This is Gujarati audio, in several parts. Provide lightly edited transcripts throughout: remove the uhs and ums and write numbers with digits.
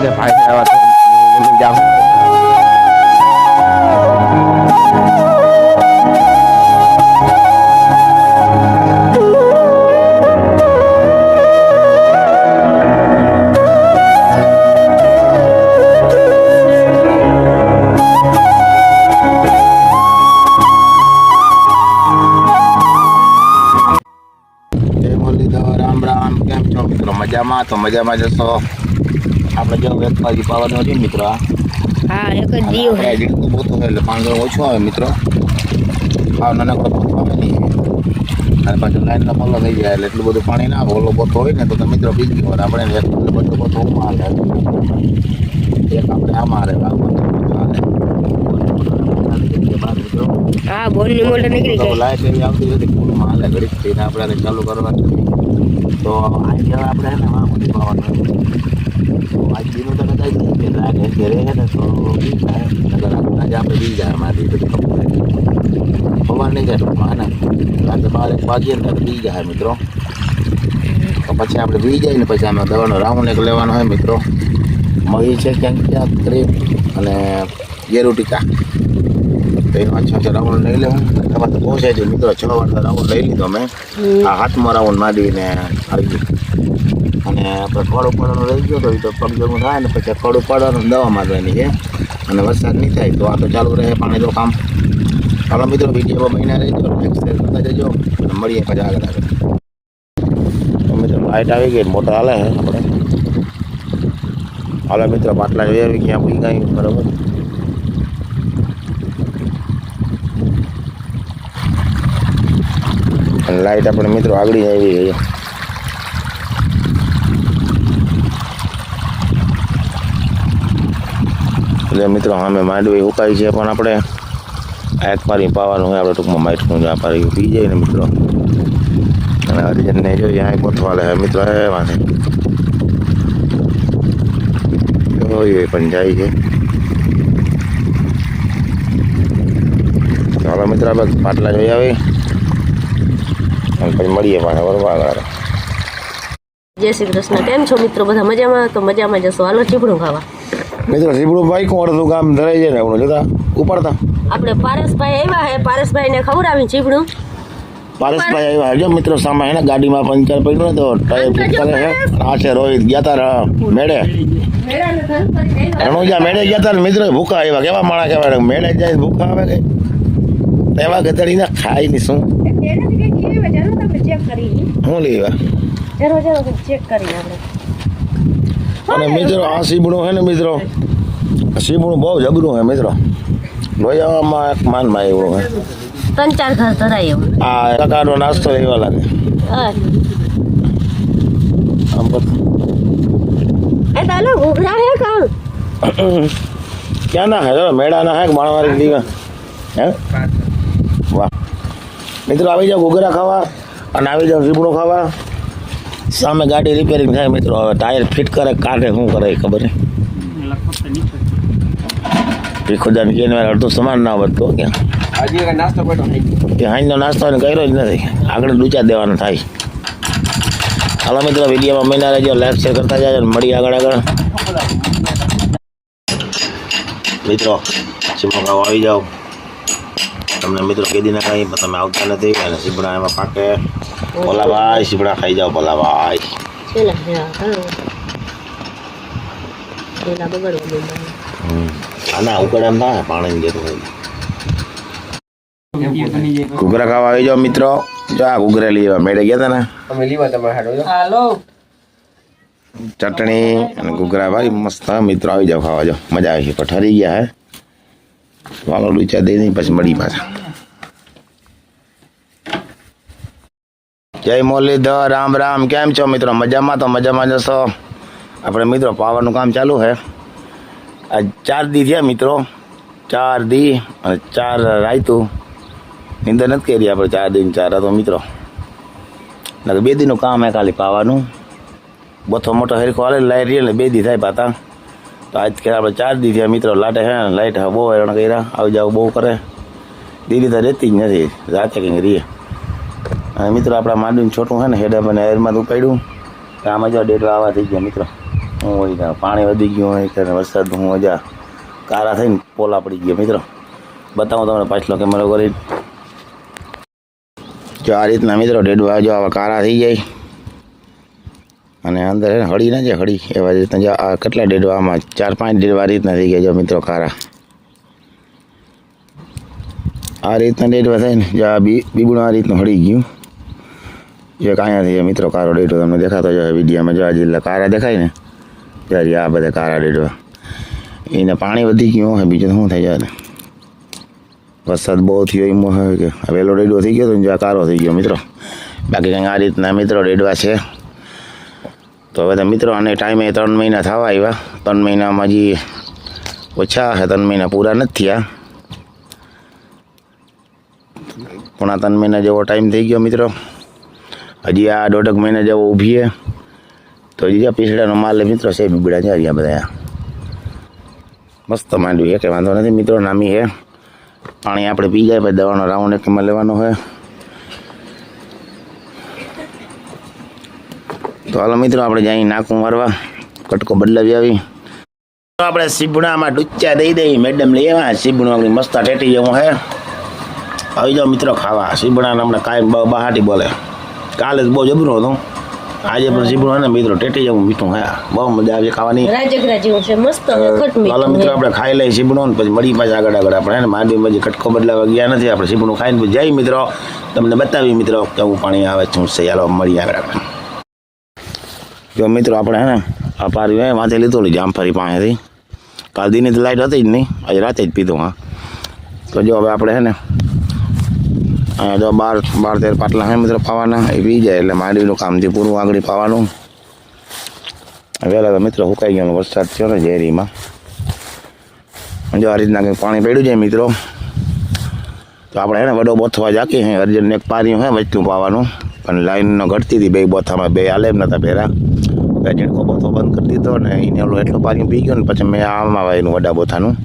છે ભાઈ આવા તો જામ મજામાં તો મજામાં જશો આપણે જો વેપારી પાવાનો છે મિત્રો હા એક જ જીવ હે તો બહુ તો એટલે પાંગળ ઓછો આવે મિત્રો હા નાનકડો પોતો આવે નહીં અને પાછું લાઈનનો પલ્લો થઈ જાય એટલે એટલું બધું પાણી ના ઓલો પોતો હોય ને તો મિત્રો બીજી વાર આપણે એક બધો પોતો ઉમાં હાલે એક આપણે આમાં હાલે હા બોલની મોટર નીકળી ગઈ લાઈટ એવી આવતી હતી ફૂલમાં હાલે ઘડીક થઈને આપણે ચાલુ કરવાનું તો આજે આપણે ને માં બધી પાવાનું તો આજ દીનો તો કદાચ કે લાગે ઘરે હે ને તો અગર આપણે આપણે બી જાય મારી તો ખબર નહીં જાય ટૂંકમાં ને રાતે 12 વાગ્યે ને બી જાય મિત્રો તો પછી આપણે બી જાય ને પછી આમાં દવાનો રાઉન્ડ એક લેવાનો હોય મિત્રો મહી છે ક્યાંક ક્રીમ અને ગેરુટીકા તો એનો 6 રાઉન્ડ લઈ લેવું તમારે તો પહોંચાય છે મિત્રો 6 વાર રાઉન્ડ લઈ લીધો મેં આ હાથમાં રાઉન્ડ માંડીને આવી અને આપણે ફળ ઉપાડવાનું રહી ગયો તો પગ જમું થાય ને પછી ફળ ઉપાડવાનું દવા મારવાની છે અને વરસાદ નહીં થાય તો આ તો ચાલુ રહે પાણી તો કામ ચાલો મિત્રો વિડીયો મહિના રહી ગયો શેર કરતા જજો અને મળીએ પછી આગળ તો મિત્રો લાઇટ આવી ગઈ મોટર હાલે છે આપણે હાલો મિત્રો પાટલા જોઈ આવી ક્યાં પૂરી ગઈ બરાબર લાઈટ આપણે મિત્રો આગળ આવી ગઈ એટલે મિત્રો અમે માંડવી ઉકાઈ છે પણ આપણે એક પારી પાવાનું હોય આપણે ટૂંકમાં માઇટનું જ્યાં પારી પી જાય ને મિત્રો અને હરિજનને જોઈએ અહીં પોથવાલે મિત્રો એવા છે જોઈએ પણ જાય છે ચાલો મિત્રો આપણે પાટલા જોઈ આવી પછી મળીએ પાછા બરોબર આગળ જય શ્રી કૃષ્ણ કેમ છો મિત્રો બધા મજામાં તો મજામાં જશો હાલો ચીપડું ખાવા મિત્રો ચીપડું ભાઈ કોણ અડધું કામ ધરાઈ જાય ને આપણું જોતા ઉપાડતા આપણે પારસભાઈ આવ્યા હે પારસભાઈ ને ખવડાવી ચીપડું પારસભાઈ આવ્યા જો મિત્રો સામે હે ને ગાડીમાં પંચર પડ્યું ને તો ટાયર ફિટ કરે છે આ છે રોહિત ગયા તા મેળે રણુજા મેળે ગયા તા મિત્રો ભૂખા આવ્યા કેવા માણા કહેવાય મેળે જાય ભૂખા આવે કે એવા ગધડીને ખાઈ ની શું હું લેવા અને મિત્રો આ સીબડું હે ને મિત્રો સીબડું બહુ જબરું હે મિત્રો લોયામાં એક માનમાં એવું હે 3-4 ઘર ધરાય એવું આ પ્રકારનો નાસ્તો એવા લાગે આમ એ તાલો ઘૂઘરા હે કામ ક્યાં ના હે મેળા ના હે માણવારી લીવા હે વાહ મિત્રો આવી જાઓ ઘૂઘરા ખાવા અને આવી જાઓ સીબડું ખાવા સામે ગાડી રિપેરિંગ થાય મિત્રો હવે ટાયર ફિટ કરે કાઢે શું કરે ખબર નહીં ખુદાને કે અડધો સમાન ના વધતો ક્યાં નાસ્તો હાઈનો નાસ્તો કર્યો જ નથી આગળ ડૂચા દેવાનો થાય હાલો મિત્રો વિડીયોમાં મહિના રહેજો લાઈક શેર કરતા જાય મળી આગળ મિત્રો સીબડો આવી જાઓ તમને મિત્રો કીધી ના કાંઈ તમે આવતા નથી અને સીબડા એમાં પાકે બોલા ભાઈ સીબડા ખાઈ જાઓ બોલા ભાઈ ના ઉકળે એમ થાય પાણી જેટલું હોય ઘૂઘરા ખાવા આવી જાઓ મિત્રો જો આ ઘૂઘરા લેવા મેળે ગયા હતા ને ચટણી અને ઘૂઘરા ભાઈ મસ્ત મિત્રો આવી જાઓ ખાવા જાઓ મજા આવી છે ઠરી ગયા હે વાલો ડૂચા દઈ દઈ પછી મળી પાછા જય મુરલીધર રામ રામ કેમ છો મિત્રો મજામાં તો મજામાં જશો આપણે મિત્રો પાવાનું કામ ચાલુ છે આ 4 દી થયા મિત્રો 4 દી અને 4 રાયતું નિંદર નથી કરી આપણે 4 દી 4 હતો મિત્રો 2 દીનું કામ હે ખાલી પાવાનું બથો મોટો હરખો હાલે લાઈટ રહી ને 2 દી થાય પાતા તો આજ કે આપણે 4 દી થયા મિત્રો લાટે હે લાઈટ બહુ હેરાન કર્યા આવી જાવ બહુ કરે દીદી તો રહેતી જ નથી રાતે કંઈક રહીએ અને મિત્રો આપણા માંડવીને છોટું છે ને હેડા મને એરમાં તો ઉપાડ્યું આમાં જો 1.5 વાવા થઈ ગયા મિત્રો હું હોય પાણી વધી ગયું હોય કે વરસાદનું હું મજા કારા થઈને પોલા પડી ગયા મિત્રો. બતાવું તમને પાછલો કેમેરો કરી. જો આ રીતના મિત્રો ડેડવા જો આવા કારા થઈ જાય અને અંદર હળી ના જાય હળી એવા રીતના જો આ કેટલા ડેડવા આમાં 4-5 ડેડવા આ રીતના થઈ ગયા જો મિત્રો કારા. આ રીતના ડેડવા થાય ને જો આ બીબુણ આ રીતનું હળી ગયું. જે કાંઈ થઈ મિત્રો કારો ડેડો તમને દેખાતો જાય વિડીયામાં. જો આ જેટલા કારા દેખાય ને ત્યારે આ બધા કારા ડેડવા એને પાણી વધી ગયું હોય બીજું શું થઈ જાય ને વરસાદ બહુ થયો એમ હોય કે વહેલો ડેડો થઈ ગયો તો જ્યાં કારો થઈ ગયો મિત્રો. બાકી કંઈક આ રીતના મિત્રો ડેડવા છે. તો હવે મિત્રો આને ટાઈમે 3 મહિના થવા આવ્યા. 3 મહિનામાં હજી ઓછા છે, 3 મહિના પૂરા નથી થયા. પોણા 3 મહિના જેવો ટાઈમ થઈ ગયો મિત્રો. હજી આ 1.5 મહિના જેવો ઊભીએ તો હજી પીસડાનો માલ મિત્રો છે બીબડા છે અહીંયા બધા મસ્ત માંડવી છે કે વાંધો નથી મિત્રો. નામી છે પાણી આપણે પી જાય પછી દવાનો રાઉન્ડ એકમાં લેવાનો હોય. તો હાલો મિત્રો આપણે જઈ નાકું મારવા કટકો બદલાવી આવી. તો આપણે સીબડામાં ડૂચ્ચા દઈ દઈ મેડમ લઈ આવ્યા. સીબડું આપણી મસ્ત ટેટી જેવું હે. આવી જાઓ મિત્રો ખાવા. સીબડાને હમણાં કાંઈ બહાટી બોલે. કાલે જ બહુ જબરું હતું. આજે પણ સીબડું હે ને મિત્રો ટેટી જેવું મીઠું હે. બહુ મજા આવે ખાવાની. રાજગરા જેવું છે મસ્ત ખટ મીઠું. હાલો મિત્રો આપણે ખાઈ લઈએ સીબડું પછી મળી પાછા આગળ આપણે હે ને માંડવીમાં હજી કટકો બદલાવા ગયા નથી. આપણે સીબડું ખાઈને પછી જઈ મિત્રો તમને બતાવી મિત્રો કેવું પાણી આવે શું છે. ચાલો મળીએ આગળ આપણે. જો મિત્રો આપણે હે ને આ પારી હે માથે લીધું જામફળી પાસેથી. કાલ દીની તો લાઈટ હતી જ નહીં, આજે રાતે જ પીધું. હા તો જો હવે આપણે હે ને જો 12-13 પાટલા હે મિત્રો પાવાના એ પી જાય એટલે માંડવીનું કામથી પૂરું આગળ પાવાનું. વહેલા તો મિત્રો સુકાઈ ગયો વરસાદ થયો ને ઝેરીમાં. જો આ રીતના કંઈક પાણી પડ્યું જાય મિત્રો તો આપણે હે ને વડો બોથવા જાકી હે અર્જન્ટ એક પારીયું હે વચલું પાવાનું પણ લાઈનનો ઘટતી હતી 2 બોથામાં 2 હાલે એમ નતા પહેરા. ઝીણકો બોથો બંધ કરી દીધો ને એને ઓલું એટલું પારીયું પી ગયું ને પછી મેં આમાં વાયનું વડા બોથાનું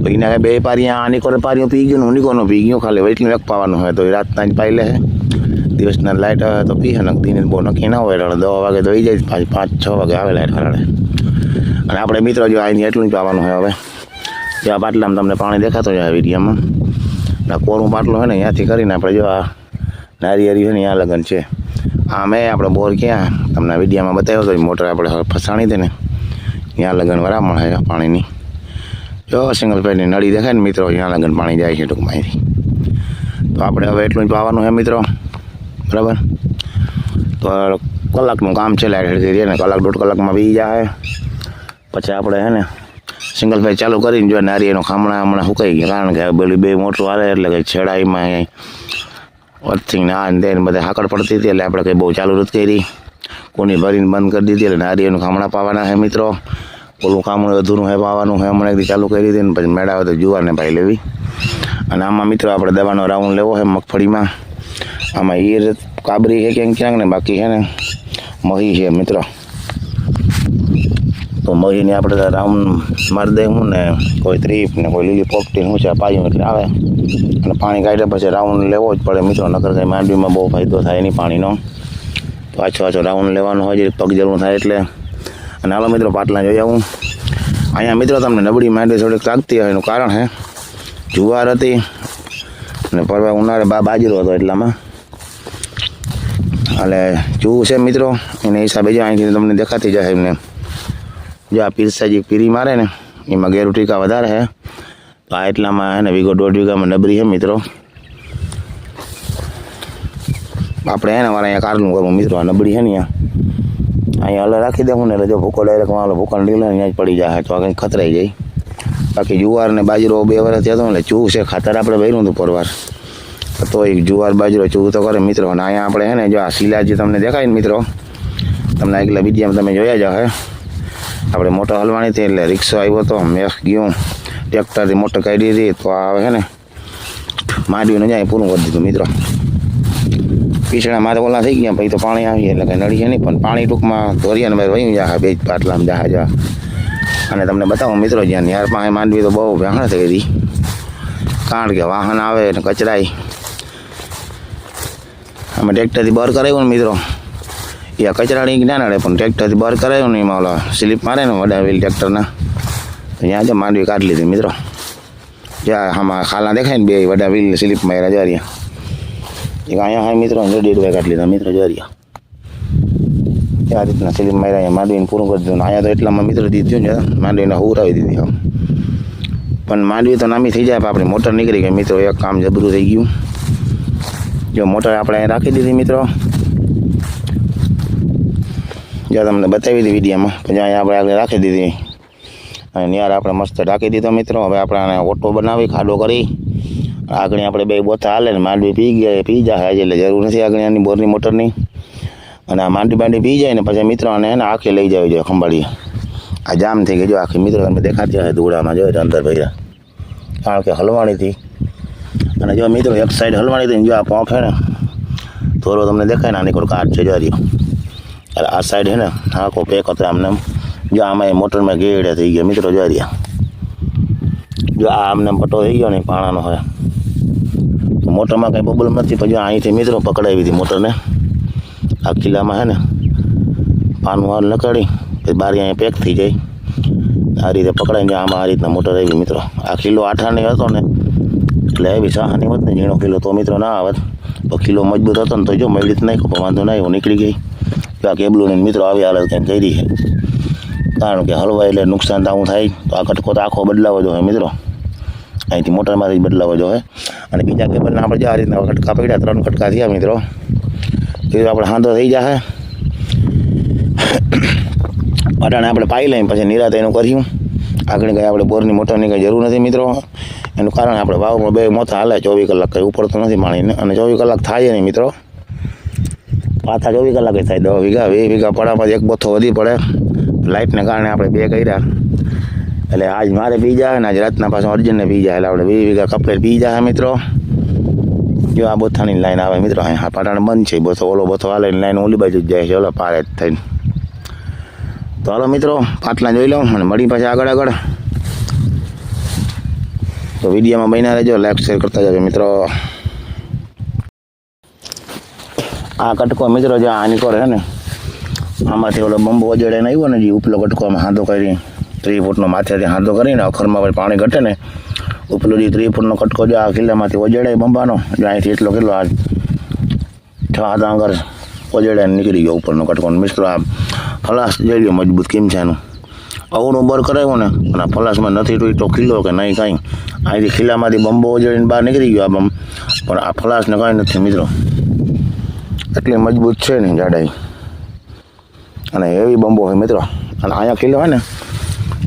તો એને 2 પારીયા આની કોને પારીયું પી ગયું ને ઉનીકોનું પી ગયું. ખાલી વચલું એક પાવાનું હોય તો એ રાતના જ પાઈ લે. દિવસના લાઇટ આવે તો પી હે ને દિને બહુ નક્કી ના હોય એટલે 10 વાગે તો આવી જાય 5-6 વાગે આવે લાઇટ ફરાડે. અને આપણે મિત્રો જો આની એટલું જ પાવાનું હોય. હવે જો આ પાટલામાં તમને પાણી દેખાતો જાય વિડીયામાં. આ કોરું પાટલું હોય ને ત્યાંથી કરીને આપણે જો આ નારિયેરી છે ને ત્યાં લગન છે. આ મેં આપણે બોર ક્યાં તમને વિડીયામાં બતાવ્યો તો મોટર આપણે ફસાણી હતી ને ત્યાં લગન વરામણ છે પાણીની. જો સિંગલ પેડની નળી દેખાય ને મિત્રો ત્યાં લગન પાણી જાય છે ટૂંકમાં અહીંથી. તો આપણે હવે એટલું જ પાવાનું છે મિત્રો બરાબર. તો કલાકનું કામ છે લાઈટ હેડતી ને 1-1.5 કલાકમાં બી જાય. પછી આપણે હે ને સિંગલ પેડ ચાલુ કરીને જો નારિયેળનો ખામણા હમણાં સુકાઈ ગયા કારણ કે પેલી 2 મોટર આવે એટલે કે છેડાઈમાં અર્થિંગ ના ને બધા હાકડ પડતી હતી એટલે આપણે કંઈ બહુ ચાલુ નથી કરી. કોની ભરીને બંધ કરી દીધી એટલે નારિયેળનું ખામણા પાવાના છે મિત્રો. ઓલું ખામણું અધૂરું હે પાવાનું છે હમણાં એકદી ચાલુ કરી દીધી ને પછી મેળા આવે તો જુવારને પાઈ લેવી. અને આમાં મિત્રો આપણે દવાનો રાઉન્ડ લેવો છે મગફળીમાં. આમાં ઈર કાબરી છે ક્યાંક ને બાકી છે ને મહી છે મિત્રો. તો મહીને આપણે રાઉન્ડ મારી દઈશું ને કોઈ ત્રીપ ને કોઈ લીલી પોપટી ઊંચા પાયું એટલે આવે. અને પાણી કાઢ્યા પછી રાઉન્ડ લેવો જ પડે મિત્રો નકર કંઈ માંડવીમાં બહુ ફાયદો થાય નહીં પાણીનો. તો આછો રાઉન્ડ લેવાનો હોય છે પગ જરૂર થાય એટલે. અને હાલો મિત્રો પાટલા જોઈ આવું. અહીંયા મિત્રો તમને નબળી માંડવી થોડીક લાગતી હોય એનું કારણ છે જુવાર હતી અને પરવા ઉનાળે બાજરો હતો એટલામાં. એટલે જું છે મિત્રો એને હિસાબે જો અહીંથી તમને દેખાતી જાય એમને. જો આ પીરસાજી પીરી મારે ને એમાં ગેરું ટીકા વધારે છે તો આ એટલામાં હે ને 1.5 વીઘામાં નબળી છે મિત્રો. આપણે હે ને મારે અહીંયા કારનું કરવું મિત્રો. આ નબળી છે ને અહીંયા હલે રાખી દેવું ને એટલે જો ભૂકો ડાયરેક્ટ માલો ભૂકાને લીલો અહીંયા જ પડી જાય તો આ કંઈ ખતરાઈ જાય. બાકી જુવાર ને બાજરો 2 વર્ષ થયા હતો એટલે ચૂ છે ખાતર આપણે ભર્યું હતું પરવાર તો એક જુવાર બાજરો ચૂ તો કરે મિત્રો. અને અહીંયા આપણે હે ને જો આ શીલા જે તમને દેખાય ને મિત્રો તમને આગલા વિડીયામાં તમે જોયા જ હે. આપણે મોટર હલવાની હતી એટલે રિક્ષો આવ્યો હતો મેં ગયું ટ્રેક્ટરથી મોટર કાઢી હતી તો આ આવે છે ને માંડવીને જાય પૂરું કરી દીધું મિત્રો. પીછડા મારે ઓલા થઈ ગયા પછી તો પાણી આવી એટલે કંઈ નડી છે નહીં પણ પાણી ટૂંકમાં ધોરિયાને ભાઈ વહી જાય 2 પાટલામાં જહાજ. અને તમને બતાવું મિત્રો જ્યાં યાર પાસે માંડવી તો બહુ ભેંગણ થઈ હતી કારણ કે વાહન આવે ને કચરાય. અમે ટ્રેક્ટરથી બર કરાવ્યું ને મિત્રો એ કચરાણી જ્ઞાન અડે પણ ટ્રેક્ટરથી બહાર કરાયું ને એમાં ઓલા સ્લીપ મારે ને વડાવેલ ટ્રેક્ટરના ત્યાં જ માંડવી કાઢી લીધી મિત્રો. જ્યાં આમાં ખાલા દેખાય ને બે વડા વ્હીલ સ્લીપ માર્યા જારિયા એક અહીંયા હા મિત્રો 1.5 કાઢી લીધા મિત્રો જારિયા. આ રીતના સ્લીપ માર્યા અહીંયા માંડવીને પૂરું કરી દીધું. અહીંયા તો એટલામાં મિત્રો દીધું ને માંડવીને હુરાવી દીધી આમ. પણ માંડવી તો નામી થઈ જાય પણ આપણી મોટર નીકળી ગઈ મિત્રો. એક કામ જબરું થઈ ગયું. જો મોટર આપણે અહીં રાખી દીધી મિત્રો. જો તમને બતાવી હતી વિડીયોમાં પછી અહીંયા આપણે આગળ રાખી દીધી અને નિયાર આપણે મસ્ત ઢાંકી દીધો મિત્રો. હવે આપણે આને ઓટો બનાવી ખાડો કરી આગળ આપણે બે બોથા હાલે ને માંડવી પી જાય એટલે જરૂર નથી આગળ આની બોરની મોટરની. અને આ માંડવી પી જાય ને પછી મિત્રો અને એને આખી લઈ જાવી જોઈએ ખંભાળીએ. આ જામ થઈ ગઈ જો આખી મિત્રો તમે દેખાતી હશે ધૂળામાં જોઈએ અંદર ભર્યા કારણ કે હલવાણી હતી. અને જો મિત્રો એક સાઈડ હલવાણી હતી જો આ પંપ છે ને થોડો તમને દેખાય ને આની કોઈ કાટ છે જો આ સાઈડ છે ને આખો પેક હતો આમને જો આમાં મોટરમાં ગેડે થઈ ગયા મિત્રો જારિયા. જો આ આમને પટ્ટો થઈ ગયો ને પાણાનો હોય તો મોટરમાં કંઈ પ્રોબ્લેમ નથી. પછી અહીંથી મિત્રો પકડાવી હતી મોટરને આ કિલ્લામાં છે ને પાનું હાલ નકાળી પછી બારી અહીંયા પેક થઈ જાય આ રીતે પકડાઈને આમાં આ રીતના મોટર આવી મિત્રો. આ કિલ્લો 8 આની હતો ને એટલે એવી સાહાની હોત ને ઝીણો કિલ્લો તો મિત્રો ના આવત. તો કિલ્લો મજબૂત હતો ને તો જો મળી જ નાખ્યો પણ વાંધો ના આવ્યો નીકળી ગઈ. આ કેબલોને મિત્રો આવી હાલત કંઈક કરી છે કારણ કે હલવાય એટલે નુકસાન થવું થાય. તો આ કટકો તો આખો બદલાવો જોઈએ મિત્રો. અહીંથી મોટરમાંથી બદલાવો જોઈએ. અને બીજા કેબલના આપણે આ રીતના કટકા પડ્યા 3 કટકા થયા મિત્રો. તો આપણે હાંધો થઈ જશે અટાણે આપણે પાઈ લઈએ પછી નિરાતે એનું કર્યું. આગળ કંઈ આપણે બોરની મોટરની કંઈ જરૂર નથી મિત્રો. એનું કારણ આપણે વાવમાં 2 મોથા હાલે 24 કલાક કંઈ ઉપર તો નથી પાણીને. અને 24 કલાક થાય નહીં મિત્રો. પાછા 24 કલાકે થાય 10 વીઘા 20 વીઘા પડામાં એક બોથો વધી પડે. લાઇટને કારણે આપણે 2 કર્યા એટલે આજ મારે પી જાય ને આજ રાતના પાછું અર્જનને પી જાય એટલે આપણે 20 વીઘા કપલેટ પી જાય મિત્રો. જો આ બોથાની લાઈન આવે મિત્રો. હા પાટાને બંધ છે બોથો ઓલો બોથો હાલે લાઈન ઓલી બાજુ જ જાય છે ઓલો પારે થઈને. તો હાલો મિત્રો પાટલા જોઈ લઉં અને મળી પાછા આગળ. તો વિડીયોમાં બન્યા રહેજો લાઈક શેર કરતા જજો મિત્રો. આ કટકો મિત્રો જે આની કરે છે ને આમાંથી ઓલો બંબો જડે ને આવ્યો ને જે ઉપલો કટકોમાં હાંધો કરી 3 ફૂટનો માથેથી હાંધો કરીને અખરમાં પછી પાણી ઘટે ને ઉપલો જે 3 ફૂટનો કટકો જો આ કિલ્લામાંથી ઓજડાય બંબાનો જો અહીંથી એટલો કિલ્લો આ 6 આગળ ઓજડાય નીકળી ગયો ઉપરનો કટકો. મિત્રો આ ફલાસ જઈ ગયો મજબૂત કેમ છે એનું અવનું બર કરાવ્યું ને અને આ ફલાસમાં નથી તૂટતો કિલ્લો કે નહીં કાંઈ. અહીંથી કિલ્લામાંથી બંબો ઓજડીને બહાર નીકળી ગયો આ બંબ પણ આ ફલાસને કાંઈ નથી મિત્રો. એટલી મજબૂત છે ને જાડાઈ અને એવી બંબો હોય મિત્રો. અને અહીંયા કિલ્લો હોય ને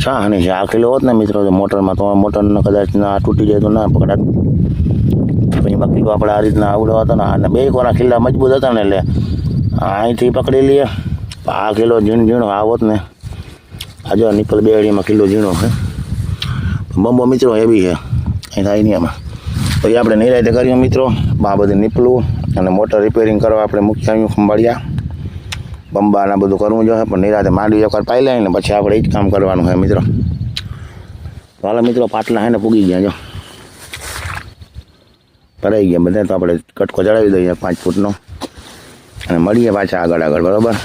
શા નહીં છે આ કિલ્લો હોત ને મિત્રો મોટરમાં તો મોટરને કદાચ ના તૂટી જાય તો ના પકડાત. પછી એમાં કિલ્લો આપણે આ રીતના આવડો હતો ને અને 2 કોના કિલ્લા મજબૂત હતા ને એટલે અહીંથી પકડી લઈએ. આ કિલ્લો ઝીણો આવત ને આ જો નિપલ 2 અડીમાં કિલ્લો ઝીણો છે બંબો મિત્રો એવી છે અહીં થાય નહીં આમાં. પછી આપણે નિરાયતે કર્યું મિત્રો આ બધું નીપલું અને મોટર રિપેરિંગ કરવા આપણે મૂકી આવ્યું ખંભાળિયા બંબાના બધું કરવું જોઈએ પણ નિરાતે માંડવી એકવાર પાઈ લઈને પછી આપણે એ જ કામ કરવાનું હોય મિત્રો. તો હાલો મિત્રો પાટલા હે ને પૂગી ગયા જો ભરાઈ ગયા બધા. તો આપણે કટકો ચડાવી દઈએ 5 ફૂટનો અને મળીએ પાછા આગળ બરાબર.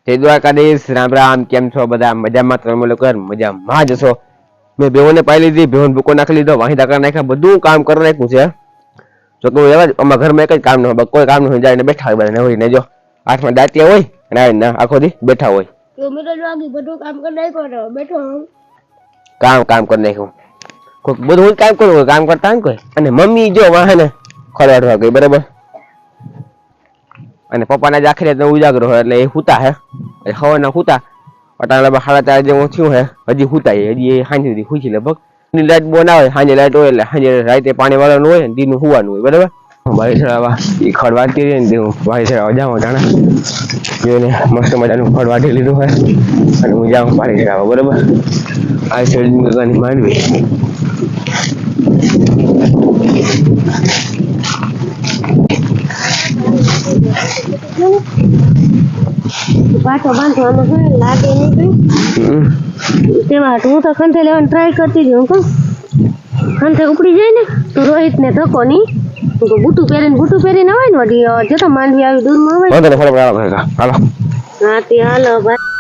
જય દ્વારકાધીશ રામ રામ. કેમ છો બધા? મજામાં? તમે લોકો મજામાં જ છો? મેં બેહોને પાઈ લીધી, બેહોને ભૂકો નાખી લીધો, વાહિદા કરી નાખ્યા, બધું કામ કરી નાખ્યું છે. જો કે એવા જ અમારા ઘરમાં એક જ કામ ન હોય, કોઈ કામ ન હોય જાય બેઠા હોય બધા હોય ને જો હાથમાં દાંતિયા હોય અને આવીને આખો દી બેઠા હોય. બધું કામ કરી નાખ્યું બેઠો કામ કરી નાખ્યું બધું હું કામ કરું કામ કરતા કોઈ. અને મમ્મી જો વાહે ને ખરવાડવા ગઈ બરાબર. અને પપ્પાના જ આખી રાત ઉજાગરો હોય એટલે એ હુતા હે હવાના હુતા અટાણા 4:30 જેવું થયું હે હજી હુતા હજી સાંજે સુધી ખુશી લગભગ લાઈટ બોન આવે સાંજે લાઈટ હોય એટલે સાંજે રાતે પાણી વાળવાનું હોય ને દીનું હુવાનું હોય બરાબર. ભાઈ ચડાવવા એ ખડ વાટી રહી ને હું ભાઈ ચડાવવા જાઉં જાણે જોઈને મસ્ત મજાનું ખડ વાટી લીધું હોય અને હું જાઉં પાણી ચડાવવા બરાબર. આ સાઈડ માંડવી પાછો બાંધવામાં છે લાગે નહીં કઈ તેમાં હું તો ખંથે લેવાની ટ્રાય કરતી હતી હું કહું ખંથે ઉપડી જાય ને તો રોહિતને ધક્કો નહીં હું કહું બૂટું પહેરીને આવે ને વળી જતો માંડવી આવી દૂરમાં આવે વાંધો નહીં, ફટાફટ હાલો. હા તે હાલો ભાઈ